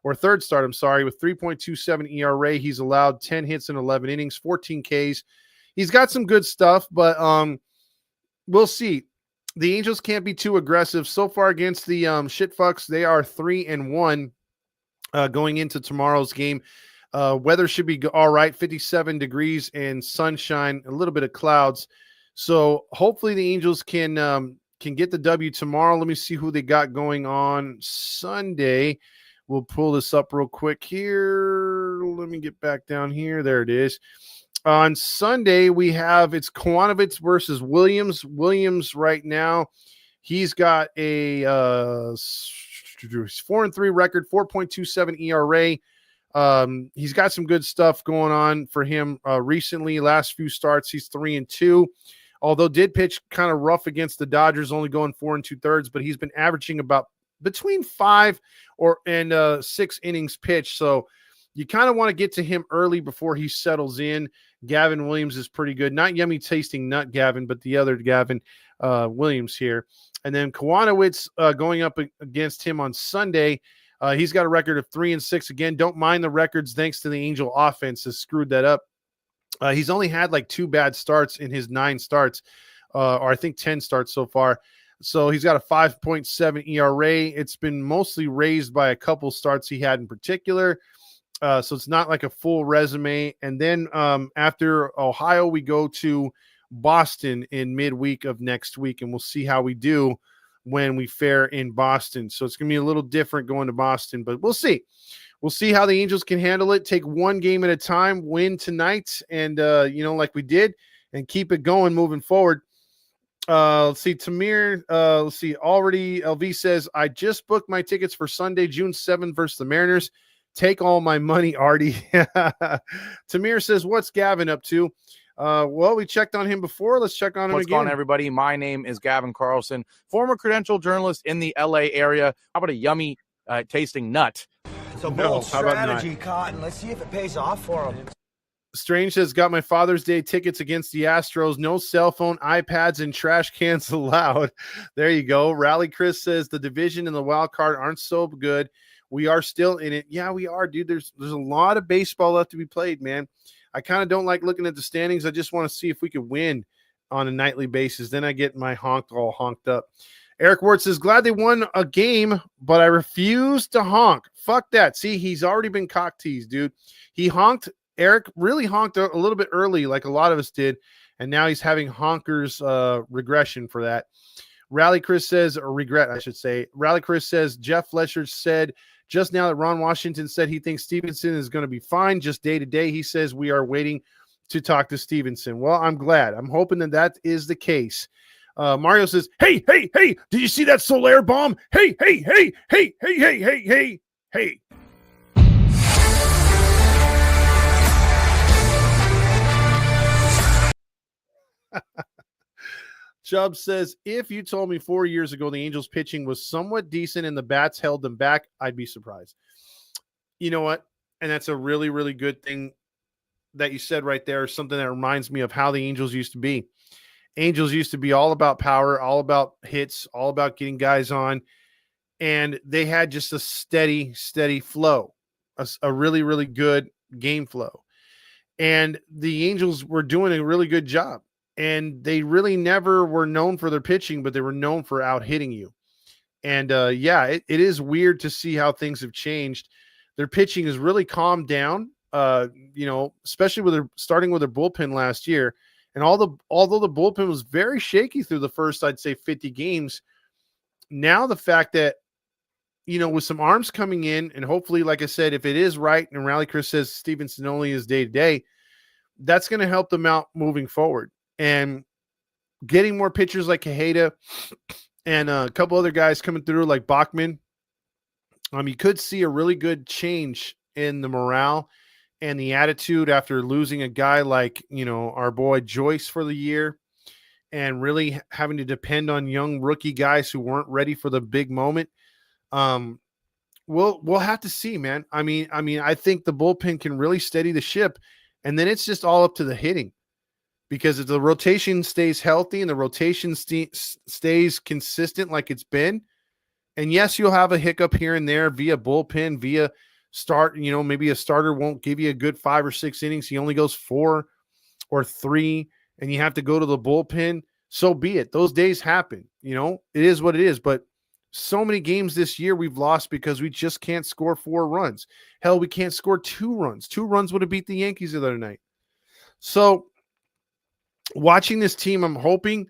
with 3.27 ERA. He's allowed 10 hits in 11 innings, 14 Ks. He's got some good stuff, but we'll see. The Angels can't be too aggressive. So far against the shitfucks, they are 3-1 going into tomorrow's game. Weather should be all right, 57 degrees and sunshine, a little bit of clouds. So hopefully the Angels can get the W tomorrow. Let me see who they got going on Sunday. We'll pull this up real quick here. Let me get back down here. There it is. On Sunday, it's Kwanowitz versus Williams. Williams right now, he's got a 4-3 record, 4.27 ERA. He's got some good stuff going on for him recently. Last few starts, he's 3-2. Although did pitch kind of rough against the Dodgers, only going 4 2/3, but he's been averaging about between 5 and 6 innings pitched. So you kind of want to get to him early before he settles in. Gavin Williams is pretty good. Not yummy tasting nut Gavin, but the other Gavin Williams here. And then Kwanowitz going up against him on Sunday. He's got a record of 3-6. Again, don't mind the records. Thanks to the Angel offense has screwed that up. He's only had like 2 bad starts in his 9 starts, or I think 10 starts so far. So he's got a 5.7 ERA. It's been mostly raised by a couple starts he had in particular. So it's not like a full resume. And then after Ohio, we go to Boston in midweek of next week, and we'll see how we do when we fare in Boston. So it's going to be a little different going to Boston, but we'll see. We'll see how the Angels can handle it. Take one game at a time, win tonight, and, like we did, and keep it going moving forward. Let's see, Tamir. Let's see, already LV says, I just booked my tickets for Sunday, June 7th versus the Mariners. Take all my money, Artie. Tamir says, what's Gavin up to? Well, we checked on him before. Let's check on him again. What's going on, everybody? My name is Gavin Carlson, former credential journalist in the LA area. How about a yummy tasting nut? It's a bold strategy, Cotton. Let's see if it pays off for him. Strange says, got my Father's Day tickets against the Astros. No cell phone, iPads, and trash cans allowed. There you go. Rally Chris says, the division and the wild card aren't so good. We are still in it. Yeah, we are, dude. There's a lot of baseball left to be played, man. I kind of don't like looking at the standings. I just want to see if we could win on a nightly basis. Then I get my all honked up. Eric Ward says, glad they won a game, but I refuse to honk. Fuck that. See, he's already been cock teased, dude. He honked. Eric really honked a little bit early, like a lot of us did, and now he's having honkers regression for that. Rally Chris says, or regret, I should say. Rally Chris says, Jeff Flesher said just now that Ron Washington said he thinks Stevenson is going to be fine just day to day. He says we are waiting to talk to Stevenson. Well, I'm glad. I'm hoping that is the case. Mario says, hey, did you see that Soler bomb? Hey. Chubb says, if you told me 4 years ago the Angels pitching was somewhat decent and the bats held them back, I'd be surprised. You know what? And that's a really, really good thing that you said right there. Something that reminds me of how the Angels used to be. Angels used to be all about power, all about hits, all about getting guys on. And they had just a steady flow, a really, really good game flow. And the Angels were doing a really good job. And they really never were known for their pitching, but they were known for out hitting you. And it is weird to see how things have changed. Their pitching has really calmed down, especially with starting with their bullpen last year. And although the bullpen was very shaky through the first, I'd say 50 games, now the fact that, with some arms coming in, and hopefully, like I said, if it is right, and Rally Chris says Stevenson only is day-to-day, that's going to help them out moving forward. And getting more pitchers like Quijada and a couple other guys coming through like Bachman, you could see a really good change in the morale and the attitude after losing a guy like, our boy Joyce for the year, and really having to depend on young rookie guys who weren't ready for the big moment. We'll have to see, man. I mean, I think the bullpen can really steady the ship, and then it's just all up to the hitting, because if the rotation stays healthy and the rotation stays consistent like it's been, and yes, you'll have a hiccup here and there via bullpen, via start, maybe a starter won't give you a good 5 or 6 innings. He only goes 4 or 3, and you have to go to the bullpen. So be it. Those days happen. It is what it is. But so many games this year we've lost because we just can't score 4 runs. Hell, we can't score 2 runs. 2 runs would have beat the Yankees the other night. So watching this team, I'm hoping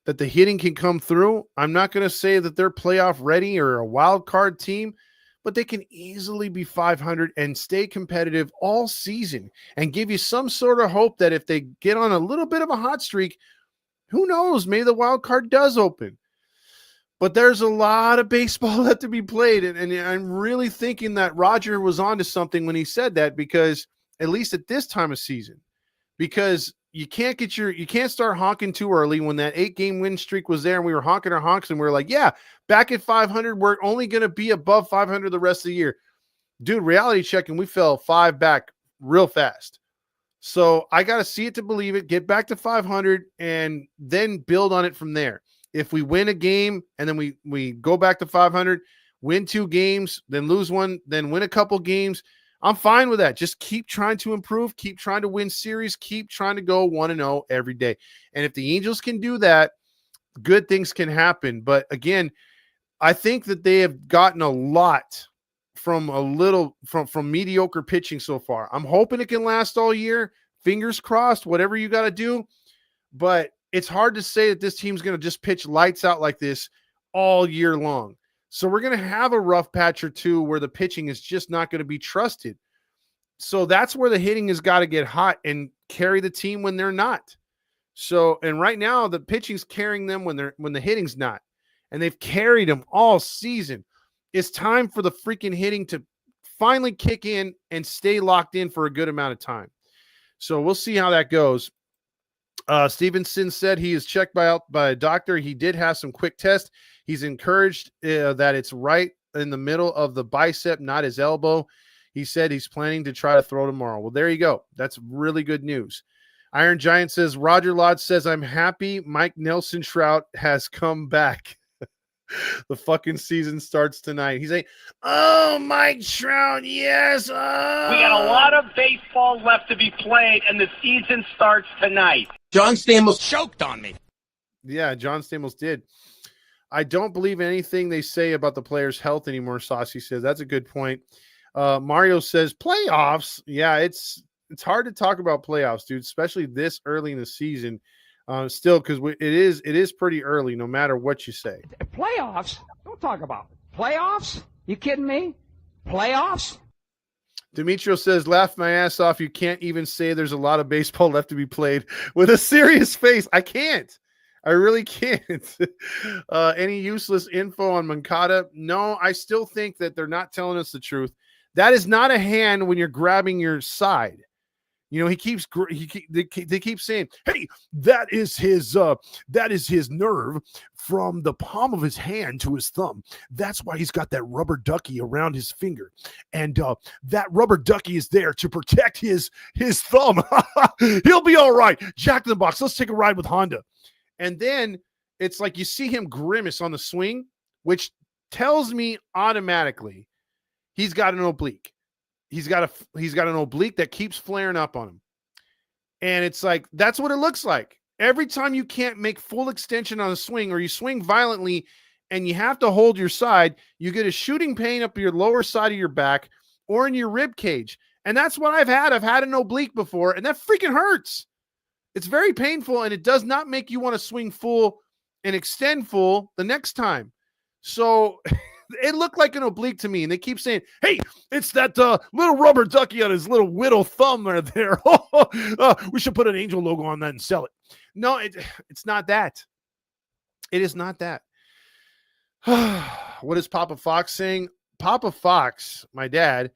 that the hitting can come through. I'm not going to say that they're playoff ready or a wild card team, but they can easily be 500 and stay competitive all season and give you some sort of hope that if they get on a little bit of a hot streak, who knows, maybe the wild card does open. But there's a lot of baseball left to be played, and I'm really thinking that Roger was onto something when he said that, because at least at this time of season, because you can't start honking too early. When that 8-game win streak was there and we were honking our honks and we were like, yeah, back at 500, we're only going to be above 500 the rest of the year. Dude, reality check, and we fell 5 back real fast. So I got to see it to believe it, get back to 500, and then build on it from there. If we win a game and then we go back to 500, win 2 games, then lose 1, then win a couple games, I'm fine with that. Just keep trying to improve, keep trying to win series, keep trying to go 1-0 every day. And if the Angels can do that, good things can happen. But again, I think that they have gotten a lot from mediocre pitching so far. I'm hoping it can last all year. Fingers crossed, whatever you got to do. But it's hard to say that this team's going to just pitch lights out like this all year long. So we're going to have a rough patch or 2 where the pitching is just not going to be trusted. So that's where the hitting has got to get hot and carry the team when they're not. So, and right now the pitching's carrying them when the hitting's not. And they've carried them all season. It's time for the freaking hitting to finally kick in and stay locked in for a good amount of time. So we'll see how that goes. Stevenson said he is checked by a doctor. He did have some quick tests. He's encouraged that it's right in the middle of the bicep, not his elbow. He said he's planning to try to throw tomorrow. Well, there you go. That's really good news. Iron Giant says, Roger Lodge says, I'm happy Mike Nelson Trout has come back. The fucking season starts tonight. He's like, oh, Mike Trout, yes. Oh. We got a lot of baseball left to be played, and the season starts tonight. John Stamos choked on me. Yeah, John Stamos did. I don't believe anything they say about the players' health anymore, Saucy says. That's a good point. Mario says, playoffs. Yeah, it's hard to talk about playoffs, dude, especially this early in the season. Still, because it is pretty early, no matter what you say. Playoffs? Don't talk about it. Playoffs? You kidding me? Playoffs? Demetrio says, laugh my ass off. You can't even say there's a lot of baseball left to be played with a serious face. I can't. I really can't. Any useless info on Moncada? No, I still think that they're not telling us the truth. That is not a hand when you're grabbing your side. You know, they keep saying, hey, that is his nerve from the palm of his hand to his thumb. That's why he's got that rubber ducky around his finger. And that rubber ducky is there to protect his thumb. He'll be all right. Jack in the Box, let's take a ride with Honda. And then it's like you see him grimace on the swing, which tells me automatically he's got an oblique. He's got an oblique that keeps flaring up on him. And it's like, that's what it looks like. Every time you can't make full extension on a swing or you swing violently and you have to hold your side, you get a shooting pain up your lower side of your back or in your rib cage. And that's what I've had. I've had an oblique before, and that freaking hurts. It's very painful, and it does not make you want to swing full and extend full the next time. So it looked like an oblique to me, and they keep saying, hey, it's that little rubber ducky on his little whittle thumb right there. We should put an Angel logo on that and sell it. No, it's not that. It is not that. What is Papa Fox saying? Papa Fox, my dad,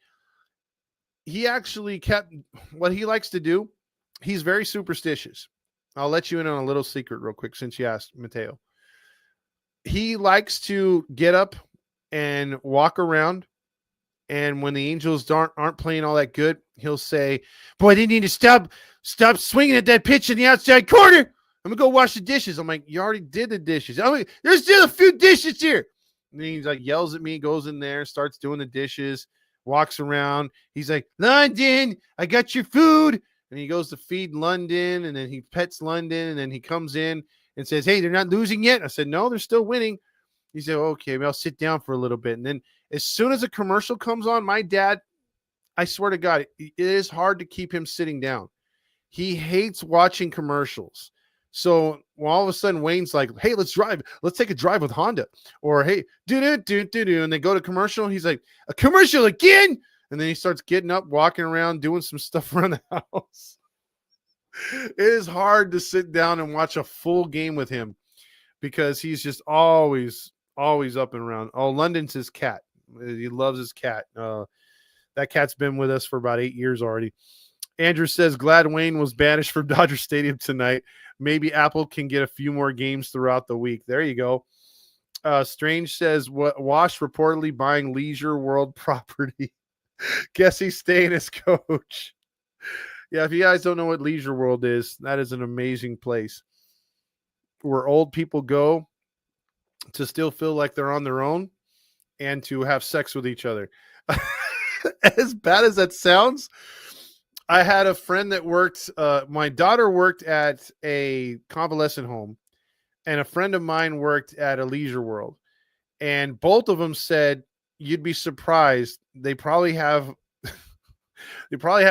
he actually kept what he likes to do. He's very superstitious. I'll let you in on a little secret real quick since you asked, Mateo. He likes to get up and walk around, and when the Angels aren't playing all that good, he'll say, boy, they need to stop swinging at that pitch in the outside corner. I'm going to go wash the dishes. I'm like, you already did the dishes. I'm like, there's still a few dishes here. And he's like, yells at me, goes in there, starts doing the dishes, walks around. He's like, London, I got your food. And he goes to feed London, and then he pets London, and then he comes in and says, hey, they're not losing yet. I said, no, they're still winning. He said, okay, maybe I'll sit down for a little bit. And then as soon as a commercial comes on, my dad, I swear to God, it is hard to keep him sitting down. He hates watching commercials. So all of a sudden Wayne's like, hey, let's drive. Let's take a drive with Honda. Or, hey, do-do-do-do-do. And they go to commercial. And he's like, a commercial again? And then he starts getting up, walking around, doing some stuff around the house. It is hard to sit down and watch a full game with him because he's just always up and around. Oh, London's his cat. He loves his cat. That cat's been with us for about 8 years already. Andrew says, glad Wayne was banished from Dodger Stadium tonight. Maybe Apple can get a few more games throughout the week. There you go. Strange says, Wash reportedly buying Leisure World property. Guess he's staying as coach. Yeah, if you guys don't know what Leisure World is, that is an amazing place where old people go to still feel like they're on their own and to have sex with each other. As bad as that sounds, I had a friend that worked, my daughter worked at a convalescent home, and a friend of mine worked at a Leisure World. And both of them said, you'd be surprised. They probably have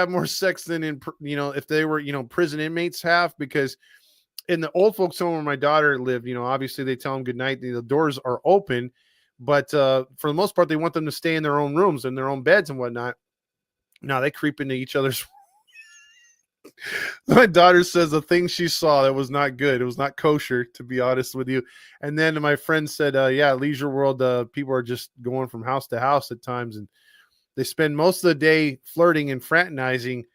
more sex than in, if they were, prison inmates have, because in the old folks home where my daughter lived, obviously they tell them good night. The doors are open, but for the most part, they want them to stay in their own rooms and their own beds and whatnot. Now they creep into each other's. My daughter says the thing she saw that was not good. It was not kosher, to be honest with you. And then my friend said, yeah, Leisure World, people are just going from house to house at times, and they spend most of the day flirting and fraternizing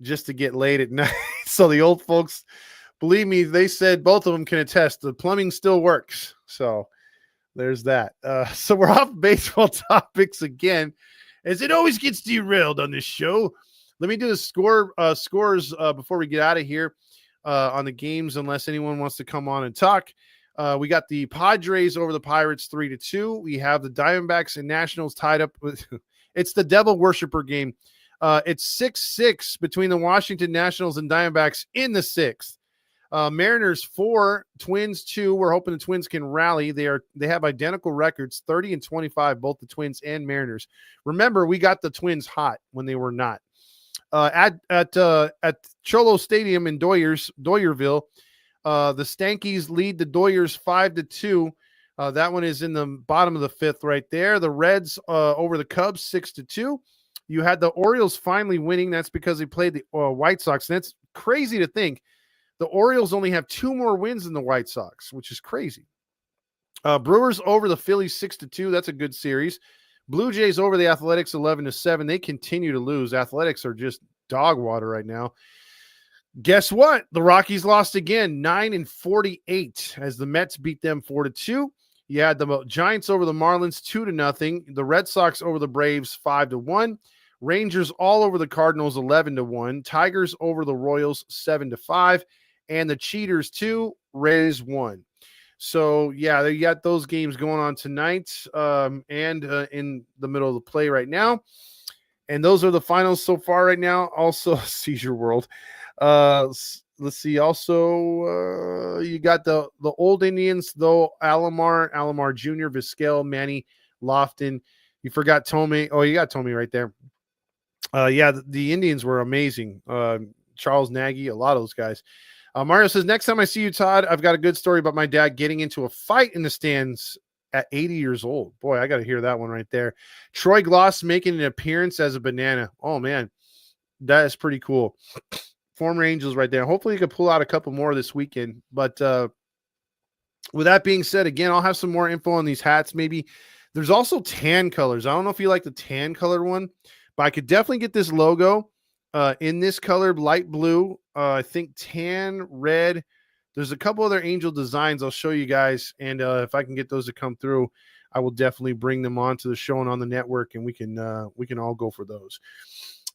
just to get laid at night. So the old folks, believe me, they said both of them can attest the plumbing still works. So there's that. So we're off baseball topics again, as it always gets derailed on this show. Let me do the scores before we get out of here on the games, unless anyone wants to come on and talk. We got the Padres over the Pirates 3-2. We have the Diamondbacks and Nationals tied up with it's the devil worshiper game. It's 6-6 between the Washington Nationals and Diamondbacks in the sixth. Mariners 4, Twins 2. We're hoping the Twins can rally. They have identical records, 30-25, both the Twins and Mariners. Remember, we got the Twins hot when they were not. At Cholo Stadium in Doyerville, the Stankies lead the Doyers 5-2. That one is in the bottom of the fifth right there. The Reds over the Cubs 6-2. You had the Orioles finally winning. That's because they played the White Sox. And that's crazy to think. The Orioles only have 2 more wins than the White Sox, which is crazy. Brewers over the Phillies 6-2. That's a good series. Blue Jays over the Athletics 11-7. They continue to lose. Athletics are just dog water right now. Guess what? The Rockies lost again, 9-48, as the Mets beat them 4-2. You had the Giants over the Marlins 2-0. The Red Sox over the Braves 5-1. Rangers all over the Cardinals 11-1. Tigers over the Royals 7-5. And the Cheaters 2, Rays 1. So, yeah, you got those games going on tonight and in the middle of the play right now. And those are the finals so far right now. Also, Seizure World. let's see. Also, you got the old Indians, though. Alomar Jr., Vizquel, Manny, Lofton. You forgot Tomei. Oh, you got Tomei right there. Yeah, the Indians were amazing. Charles Nagy, a lot of those guys. Mario says, next time I see you, Todd, I've got a good story about my dad getting into a fight in the stands at 80 years old. Boy, I got to hear that one right there. Troy Gloss making an appearance as a banana. Oh, man, that is pretty cool. Former Angels right there. Hopefully you can pull out a couple more this weekend. But with that being said, again, I'll have some more info on these hats maybe. There's also tan colors. I don't know if you like the tan color one, but I could definitely get this logo in this color, light blue. I think tan, red. There's a couple other Angel designs I'll show you guys. And if I can get those to come through, I will definitely bring them onto the show and on the network, and we can all go for those.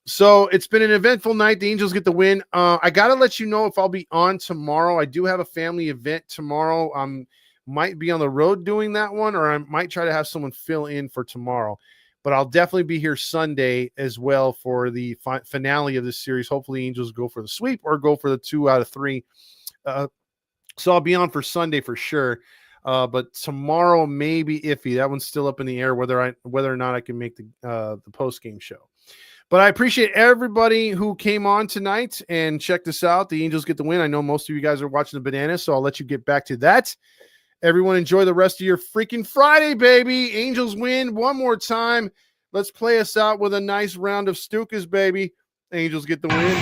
So it's been an eventful night. The Angels get the win. I got to let you know if I'll be on tomorrow. I do have a family event tomorrow. Might be on the road doing that one, or I might try to have someone fill in for tomorrow. But I'll definitely be here Sunday as well for the finale of this series. Hopefully Angels go for the sweep or go for the 2 out of 3. So I'll be on for Sunday for sure. But tomorrow may be iffy. That one's still up in the air whether or not I can make the post-game show. But I appreciate everybody who came on tonight and checked us out. The Angels get the win. I know most of you guys are watching the Bananas, so I'll let you get back to that. Everyone enjoy the rest of your freaking Friday, baby. Angels win one more time. Let's play us out with a nice round of Stukas, baby. Angels get the win.